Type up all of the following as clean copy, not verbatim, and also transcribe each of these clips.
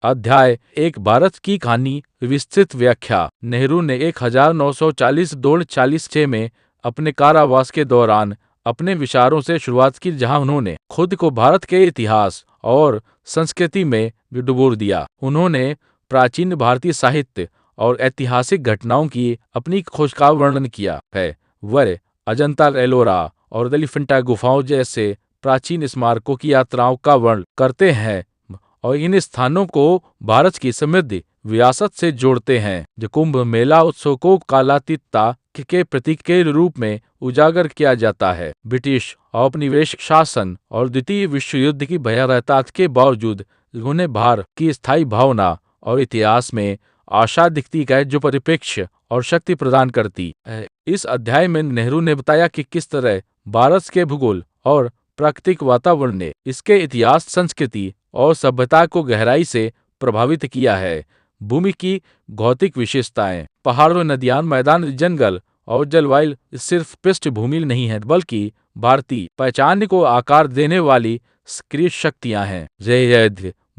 अध्याय एक भारत की कहानी विस्तृत व्याख्या। नेहरू ने 1940-46 में अपने कारावास के दौरान अपने विचारों से शुरुआत की, जहां उन्होंने खुद को भारत के इतिहास और संस्कृति में डुबो दिया। उन्होंने प्राचीन भारतीय साहित्य और ऐतिहासिक घटनाओं की अपनी खोज का वर्णन किया है। वह अजंता, एलोरा और एलिफेंटा गुफाओं जैसे प्राचीन स्मारकों की यात्राओं का वर्णन करते हैं और इन स्थानों को भारत की समृद्ध विरासत से जोड़ते हैं। जो कुंभ मेला उत्सव को कालातीतता के प्रतीक के रूप में उजागर किया जाता है। ब्रिटिश औपनिवेशिक शासन और द्वितीय विश्व युद्ध की भयावहता के बावजूद उन्हें भारत की स्थायी भावना और इतिहास में आशा दिखती है, जो परिप्रेक्ष्य और शक्ति प्रदान करती है। इस अध्याय में नेहरू ने बताया कि किस तरह भारत के भूगोल और प्राकृतिक वातावरण ने इसके इतिहास, संस्कृति और सभ्यता को गहराई से प्रभावित किया है। भूमि की भौतिक विशेषताएं, पहाड़, नदियां, मैदान, जंगल और जलवायु सिर्फ पृष्ठभूमि नहीं है, बल्कि भारतीय पहचान को आकार देने वाली सक्रिय शक्तियां हैं।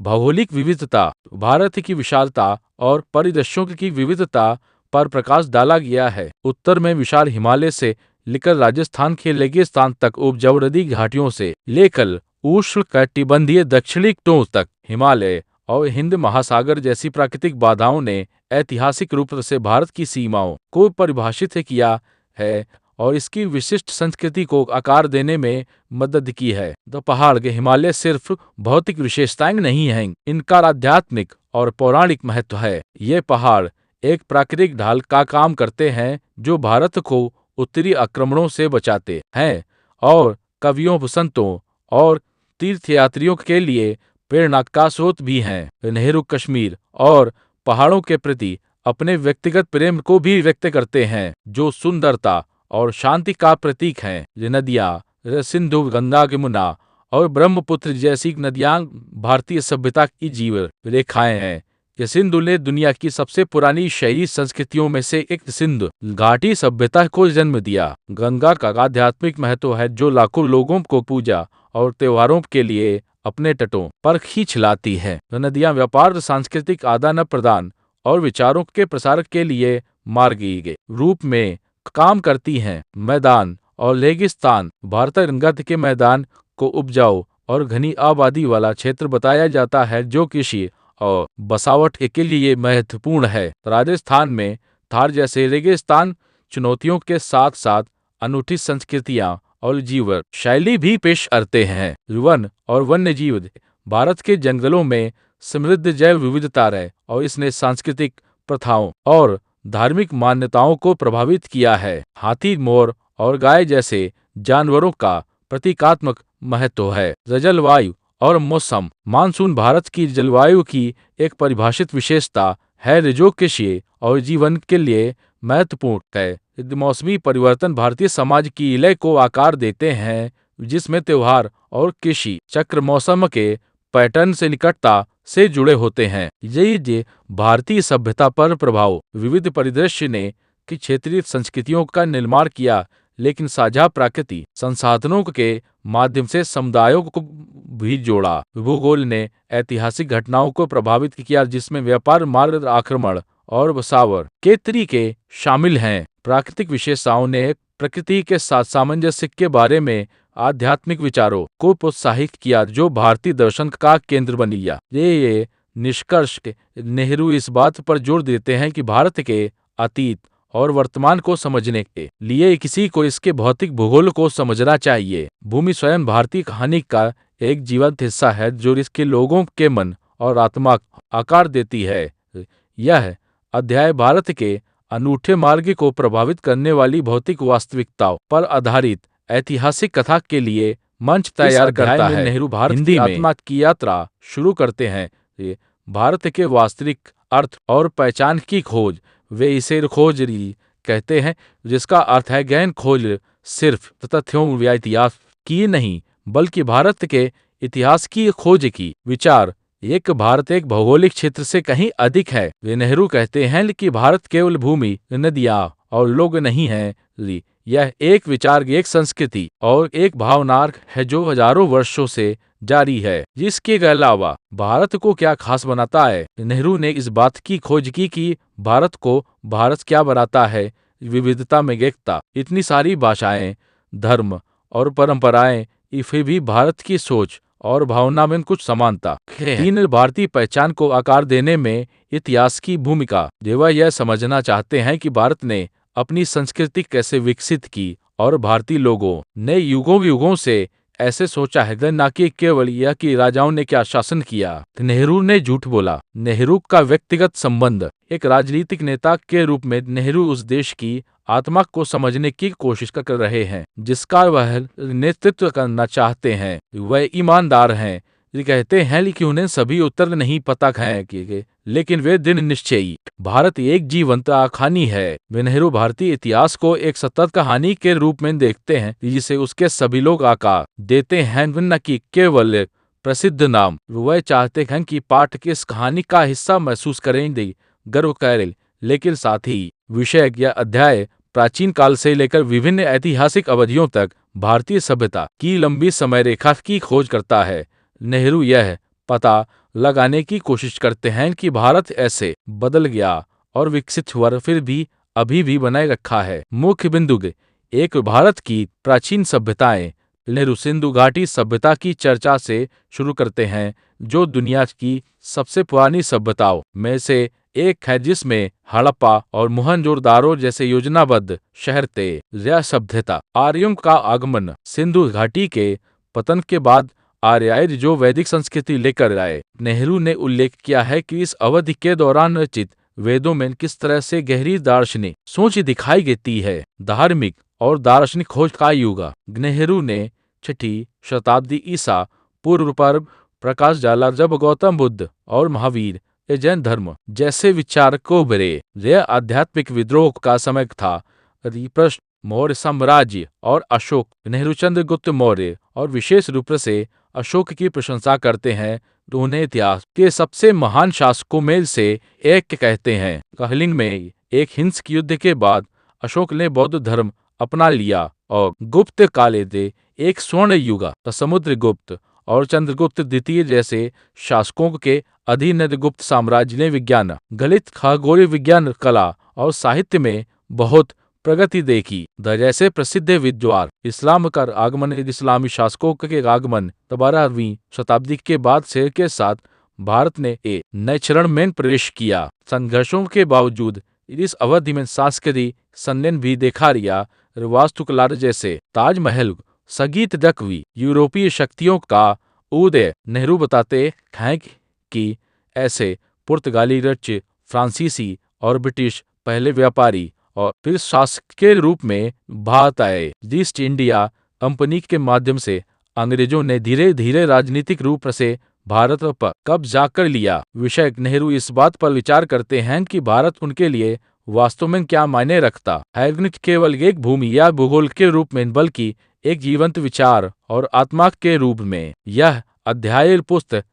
भौगोलिक विविधता, भारत की विशालता और परिदृश्यों की विविधता पर प्रकाश डाला गया है। उत्तर में विशाल हिमालय से लेकर राजस्थान के रेगिस्तान तक, उपजाऊ नदी घाटियों से लेकर उष्णकटिबंधीय दक्षिणी तटों तक, हिमालय और हिंद महासागर जैसी प्राकृतिक बाधाओं ने ऐतिहासिक रूप से भारत की सीमाओं को परिभाषित किया है और इसकी विशिष्ट संस्कृति को आकार देने में मदद की है। तो पहाड़ के हिमालय सिर्फ भौतिक विशेषताएं नहीं हैं, इनका आध्यात्मिक और पौराणिक महत्व है। ये पहाड़ एक प्राकृतिक ढाल का काम करते हैं, जो भारत को उत्तरी आक्रमणों से बचाते हैं और कवियों, संतों और तीर्थयात्रियों के लिए प्रेरणा का स्रोत भी हैं। नेहरू कश्मीर और पहाड़ों के प्रति अपने व्यक्तिगत प्रेम को भी व्यक्त करते हैं, जो सुंदरता और शांति का प्रतीक हैं। ये नदियाँ, सिंधु, गंगा, यमुना और ब्रह्मपुत्र जैसी नदियाँ भारतीय सभ्यता की जीवन रेखाएं हैं। ये सिंधु ने दुनिया की सबसे पुरानी शहरी संस्कृतियों में से एक सिंधु घाटी सभ्यता को जन्म दिया। गंगा का आध्यात्मिक महत्व है, जो लाखों लोगों को पूजा और त्योहारों के लिए अपने तटों पर खींच लाती है। नदियां व्यापार, सांस्कृतिक आदान प्रदान और विचारों के प्रसार के लिए मार्ग के रूप में काम करती हैं। मैदान और रेगिस्तान, भारत रंगत के मैदान को उपजाऊ और घनी आबादी वाला क्षेत्र बताया जाता है, जो कृषि और बसावट के लिए महत्वपूर्ण है। राजस्थान में थार जैसे रेगिस्तान चुनौतियों के साथ साथ अनूठी संस्कृतियां और जीवन शैली भी पेश करते हैं। वन और वन्य जीव, भारत के जंगलों में समृद्ध जैव विविधता है और इसने सांस्कृतिक प्रथाओं और धार्मिक मान्यताओं को प्रभावित किया है। हाथी, मोर और गाय जैसे जानवरों का प्रतीकात्मक महत्व है। जलवायु और मौसम, मानसून भारत की जलवायु की एक परिभाषित विशेषता है, जो कृषि और जीवन के लिए महत्वपूर्ण है। मौसमी परिवर्तन भारतीय समाज की लय को आकार देते हैं, जिसमें त्योहार और कृषि चक्र मौसम के पैटर्न से निकटता से जुड़े होते हैं। यही भारतीय सभ्यता पर प्रभाव, विविध परिदृश्य ने कि क्षेत्रीय संस्कृतियों का निर्माण किया, लेकिन साझा प्राकृतिक संसाधनों के माध्यम से समुदायों को भी जोड़ा। भूगोल ने ऐतिहासिक घटनाओं को प्रभावित किया, जिसमें व्यापार, मार्ग, आक्रमण और बसावर के तरीके शामिल हैं। प्राकृतिक विशेषताओं ने प्रकृति के साथ सामंजस्य के बारे में आध्यात्मिक विचारों को प्रोत्साहित किया, जो भारतीय दर्शन का केंद्र बन गया। ये निष्कर्ष नेहरू इस बात पर जोर देते हैं कि भारत के अतीत और वर्तमान को समझने के लिए किसी को इसके भौतिक भूगोल को समझना चाहिए। भूमि स्वयं भारतीय कहानी का एक जीवंत हिस्सा है, जो इसके लोगों के मन और आत्मा को आकार देती है। यह अध्याय भारत के अनूठे मार्ग को प्रभावित करने वाली भौतिक वास्तविकताओं पर आधारित ऐतिहासिक कथा के लिए मंच तैयार करता है। नेहरू भारत की आत्मा की यात्रा शुरू करते हैं। भारत के वास्तविक अर्थ और पहचान की खोज, वे इसे खोज कहते हैं, जिसका अर्थ है गहन खोज, सिर्फ तथ्यों या इतिहास की नहीं, बल्कि भारत के इतिहास की खोज की। विचार, एक भारत एक भौगोलिक क्षेत्र से कहीं अधिक है। वे नेहरू कहते हैं कि भारत केवल भूमि, नदियाँ और लोग नहीं हैं, यह एक विचार, एक संस्कृति और एक भावना है, जो हजारों वर्षों से जारी है। इसके अलावा भारत को क्या खास बनाता है? नेहरू ने इस बात की खोज की कि भारत को भारत क्या बनाता है। विविधता में एकता, इतनी सारी भाषाएं, धर्म और परंपराएं, फिर भी भारत की सोच और भावना में कुछ समानता है। तीन, भारतीय पहचान को आकार देने में इतिहास की भूमिका। वह यह समझना चाहते हैं कि भारत ने अपनी संस्कृति कैसे विकसित की और भारतीय लोगों ने युगों युगों से ऐसे सोचा है, न कि केवल यह कि राजाओं ने क्या शासन किया। नेहरू ने झूठ बोला। नेहरू का व्यक्तिगत संबंध। एक राजनीतिक नेता के रूप में नेहरू उस देश की आत्मा को समझने की कोशिश कर रहे हैं जिसका वह नेतृत्व करना चाहते हैं। वह ईमानदार हैं। ये कहते हैं कि उन्हें सभी उत्तर नहीं पता है लेकिन वे दिन निश्चयी। भारत एक जीवंत कहानी है। वे नेहरू भारतीय इतिहास को एक सतत कहानी के रूप में देखते हैं जिसे उसके सभी लोग आकार देते हैं, न कि केवल प्रसिद्ध नाम। वह चाहते हैं कि पाठक इस कहानी का हिस्सा महसूस करें, गर्व करें, लेकिन साथ ही विषय या अध्याय प्राचीन काल से लेकर विभिन्न ऐतिहासिक अवधियों तक भारतीय सभ्यता की लंबी समय रेखा की खोज करता है। नेहरू यह पता लगाने की कोशिश करते हैं कि भारत ऐसे बदल गया और विकसित हुआ फिर भी अभी भी बनाए रखा है। मुख्य बिंदु। एक, भारत की प्राचीन सभ्यताएं। नेहरू सिंधु घाटी सभ्यता की चर्चा से शुरू करते हैं जो दुनिया की सबसे पुरानी सभ्यताओं में से एक है, जिसमें हड़प्पा और मोहनजोदड़ो जैसे योजनाबद्ध शहर थे। यह सभ्यता आर्यों का आगमन। सिंधु घाटी के पतन के बाद आर्य जो वैदिक संस्कृति लेकर आए। नेहरू ने उल्लेख किया है कि इस अवधि के दौरान रचित वेदों में किस तरह से गहरी दार्शनिक सोच दिखाई देती है। धार्मिक और दार्शनिक खोज का युग। नेहरू ने 6वीं शताब्दी ईसा पूर्व पर प्रकाश डाला जब गौतम बुद्ध और महावीर जैन धर्म जैसे विचारकों उभरे। यह आध्यात्मिक विद्रोह का समय था। पृष्ठ मौर्य साम्राज्य और अशोक। नेहरू चंद्रगुप्त मौर्य और विशेष रूप से अशोक की प्रशंसा करते हैं तो उन्हें इतिहास के सबसे महान शासकों में से एक कहते हैं। कलिंग में एक हिंसक युद्ध के बाद अशोक ने बौद्ध धर्म अपना लिया और गुप्त काले थे एक स्वर्ण युग। समुद्रगुप्त और चंद्रगुप्त द्वितीय जैसे शासकों के अधीन गुप्त साम्राज्य ने विज्ञान, गणित, खगोलीय विज्ञान, कला और साहित्य में बहुत प्रगति देखी। जैसे प्रसिद्ध विद्वान इस्लाम का आगमन। इस्लामी शासकों के आगमन 12वीं शताब्दी के बाद से के साथ भारत ने एक नए चरण में प्रवेश किया। संघर्षों के बावजूद इस अवधि में सांस्कृतिक संलयन भी देखा गया। वास्तुकला जैसे ताजमहल, संगीत, दक्षिणी यूरोपीय शक्तियों का उदय। नेहरू बताते हैं कि ऐसे पुर्तगाली, डच, फ्रांसीसी और ब्रिटिश पहले व्यापारी और फिर शासक के रूप में भारत आए। ईस्ट इंडिया कंपनी के माध्यम से अंग्रेजों ने धीरे धीरे राजनीतिक रूप से भारत पर कब्जा कर लिया। विषय। नेहरू इस बात पर विचार करते हैं कि भारत उनके लिए वास्तव में क्या मायने रखता है, केवल एक भूमि या भूगोल के रूप में, बल्कि एक जीवंत विचार और आत्मा के रूप में। यह अध्याय पुस्तक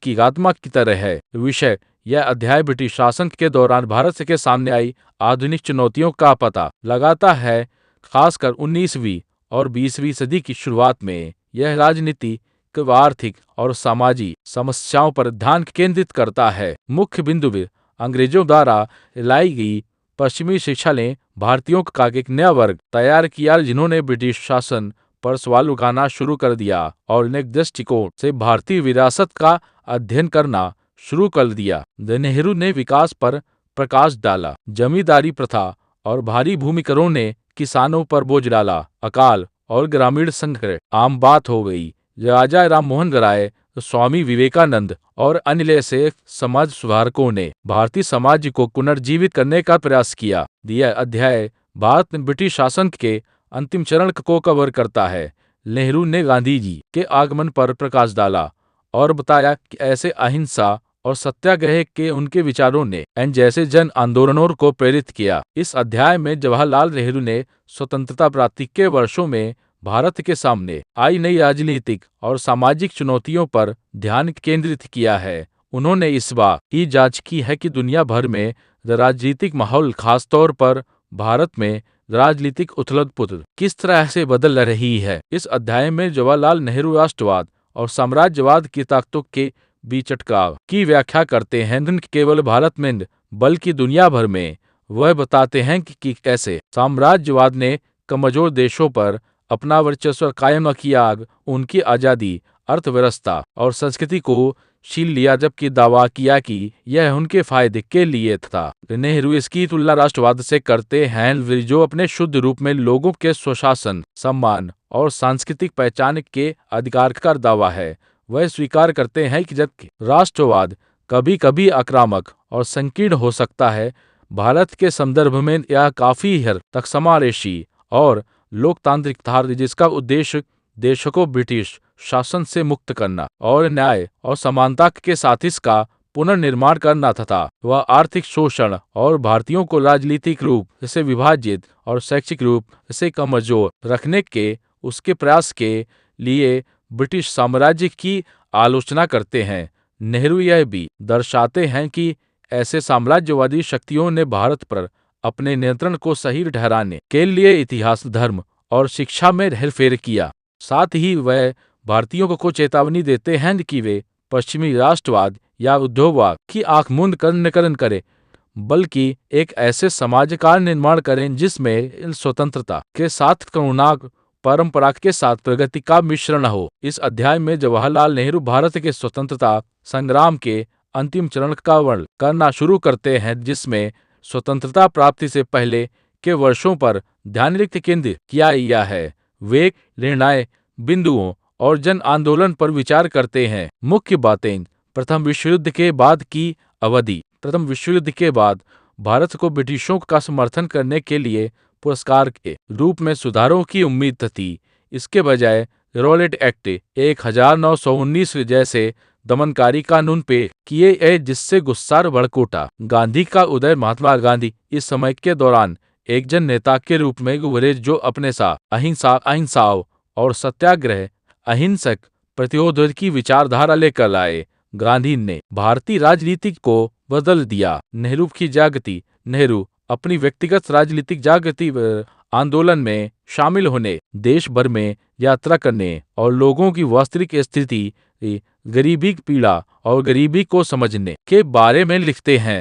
की आत्मा की तरह है। विषय। यह अध्याय ब्रिटिश शासन के दौरान भारत के सामने आई आधुनिक चुनौतियों का पता लगाता है, खासकर 19वीं और 20वीं सदी की शुरुआत में। यह राजनीतिक, आर्थिक और सामाजिक समस्याओं पर ध्यान केंद्रित करता है। मुख्य बिंदु। अंग्रेजों द्वारा लाई गई पश्चिमी शिक्षा ने भारतीयों का एक नया वर्ग तैयार किया जिन्होंने ब्रिटिश शासन पर सवाल उठाना शुरू कर दिया और अनेक दृष्टिकोण से भारतीय विरासत का अध्ययन करना शुरू कर दिया। नेहरू ने विकास पर प्रकाश डाला। जमींदारी प्रथा और भारी भूमिकरों ने किसानों पर बोझ डाला। अकाल और ग्रामीण संकट आम बात हो गई। राजा राम मोहन राय, स्वामी विवेकानंद और अन्य ऐसे समाज सुधारकों ने भारतीय समाज को पुनर्जीवित करने का प्रयास किया। यह अध्याय भारत में ब्रिटिश शासन के अंतिम चरण को कवर करता है। नेहरू ने गांधी जी के आगमन पर प्रकाश डाला और बताया कि ऐसे अहिंसा और सत्याग्रह के उनके विचारों ने जैसे जन आंदोलनों को प्रेरित किया। इस अध्याय में जवाहरलाल नेहरू ने स्वतंत्रता प्राप्ति के वर्षों में भारत के सामने आई नई राजनीतिक और सामाजिक चुनौतियों पर ध्यान केंद्रित किया है। उन्होंने इस बात की जांच की है कि दुनिया भर में राजनीतिक माहौल, खासतौर पर भारत में राजनीतिक उथल-पुथल किस तरह से बदल रही है। इस अध्याय में जवाहरलाल नेहरू राष्ट्रवाद और साम्राज्यवाद की ताकतों के बीच अटकलाव की व्याख्या करते हैं, न केवल भारत में बल्कि दुनिया भर में। वह बताते हैं कि कैसे साम्राज्यवाद ने कमजोर देशों पर अपना वर्चस्व कायम किया, उनकी आज़ादी, अर्थव्यवस्था और संस्कृति को छीन लिया, जबकि दावा किया कि यह उनके फायदे के लिए था। नेहरू इसकी तुलना राष्ट्रवाद से करते हैं, जो अपने शुद्ध रूप में लोगों के स्वशासन, सम्मान और सांस्कृतिक पहचान के अधिकार का दावा है। वह स्वीकार करते हैं कि जबकि राष्ट्रवाद कभी कभी आक्रामक और संकीर्ण हो सकता है, भारत के संदर्भ में यह काफी हद तक समावेशी और लोकतांत्रिक था, जिसका उद्देश्य देश को ब्रिटिश शासन से मुक्त करना और न्याय और समानता के साथ इसका पुनर्निर्माण करना था। वह आर्थिक शोषण और भारतीयों को राजनीतिक रूप से विभाजित और शैक्षिक रूप से कमजोर रखने के उसके प्रयास के लिए ब्रिटिश साम्राज्य की आलोचना करते हैं। नेहरू यह भी दर्शाते हैं कि ऐसे साम्राज्यवादी शक्तियों ने भारत पर अपने नियंत्रण को सही ठहराने के लिए इतिहास, धर्म और शिक्षा में हेरफेर किया। साथ ही वह भारतीयों को चेतावनी देते हैं कि वे पश्चिमी राष्ट्रवाद या उद्योगवाद की आंख मूंद कर न करें, बल्कि एक ऐसे समाज का निर्माण करें जिसमें स्वतंत्रता के साथ करुणा, परंपरा के साथ प्रगति का मिश्रण हो। इस अध्याय में जवाहरलाल नेहरू भारत के स्वतंत्रता संग्राम के अंतिम चरण का वर्णन करना शुरू करते हैं, जिसमें स्वतंत्रता प्राप्ति से पहले के वर्षों पर ध्यान केंद्रित किया गया है। वे निर्णय बिंदुओं और जन आंदोलन पर विचार करते हैं। मुख्य बातें: प्रथम विश्व युद्ध के बाद की अवधि। प्रथम विश्व युद्ध के बाद भारत को ब्रिटिशों का समर्थन करने के लिए पुरस्कार के रूप में सुधारों की उम्मीद थी। इसके बजाय रॉलेट एक्ट 1919 जैसे दमनकारी कानून पे किए गए, जिससे गुस्सा भड़क उठा। गांधी का उदय। महात्मा गांधी इस समय के दौरान एक जन नेता के रूप में उभरे, जो अपने साथ अहिंसा और सत्याग्रह, अहिंसक प्रतिरोध की विचारधारा लेकर आए। गांधी ने भारतीय राजनीति को बदल दिया। नेहरू की जागृति। नेहरू अपनी व्यक्तिगत राजनीतिक जागृति आंदोलन में शामिल होने, देश भर में यात्रा करने और लोगों की वास्तविक स्थिति, गरीबी, पीड़ा और गरीबी को समझने के बारे में लिखते हैं।